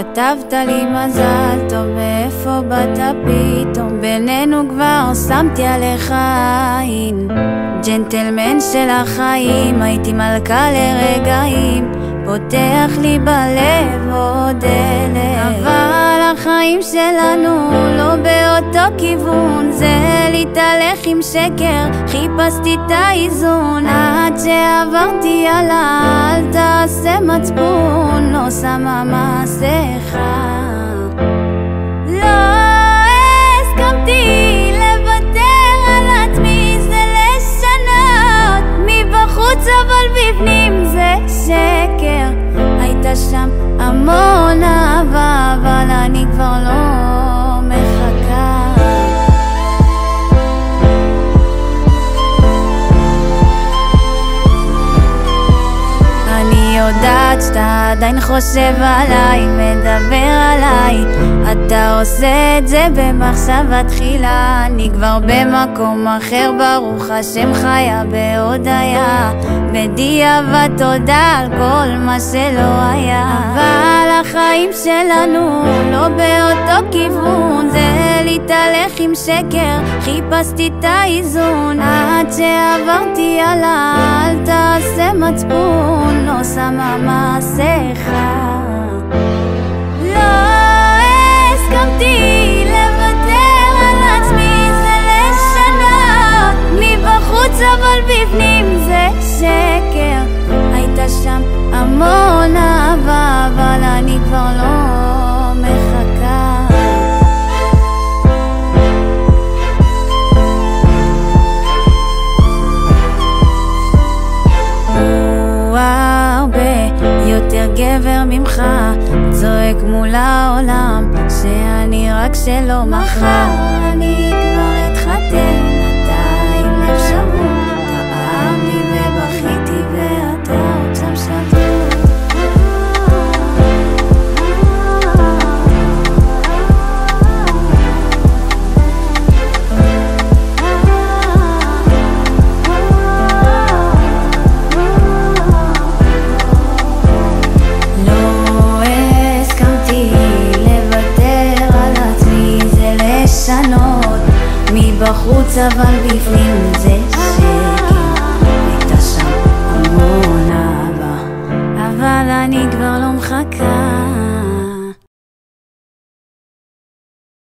כתבת לי מזל טוב, מאיפה באת פתאום? בינינו כבר שמתי עליך עין, ג'נטלמן של החיים, הייתי מלכה לרגעים, פותח לי בלב עוד דלת. אבל החיים שלנו לא באותו כיוון, זה להתהלך עם שקר, חיפשתי את האיזון, עד שעברתי עלה, אל תעשה מצפון, לא שמה מסכה. לא הסכמתי לוותר על עצמי, זה לשנות מבחוץ אבל בפנים זה שקר. היית שם המון אהבה, אבל אני כבר לא מחכה. אני יודעת שאתה עדיין חושב עליי, מדבר עליי, אתה עושה את זה במחשבה תחילה. אני כבר במקום אחר, ברוך השם חיה בהודיה, בדיעבד תודה על כל מה שלא היה. אבל החיים שלנו לא באותו כיוון, זה להתהלך עם שקר, חיפשתי את האיזון, עד שעברתי עלה, אל תעשה מצפון, לא שמה מסכה. לא הסכמתי לוותר על עצמי, זה לשנות מבחוץ אבל בפנים זה שקר. היית שם המון אהבה, אבל אני כבר לא מחכה. הוא הרבה יותר גבר ממך, צועק מול העולם שאני רק שלו מחר. אני כבר התחתן, אתה עם לב שבור, כאב לי ובכיתי ואתה עוד שם שבור. מבחוץ אבל בפנים זה שקר. הייתה שם המון אהבה, אבל אני כבר לא מחכה.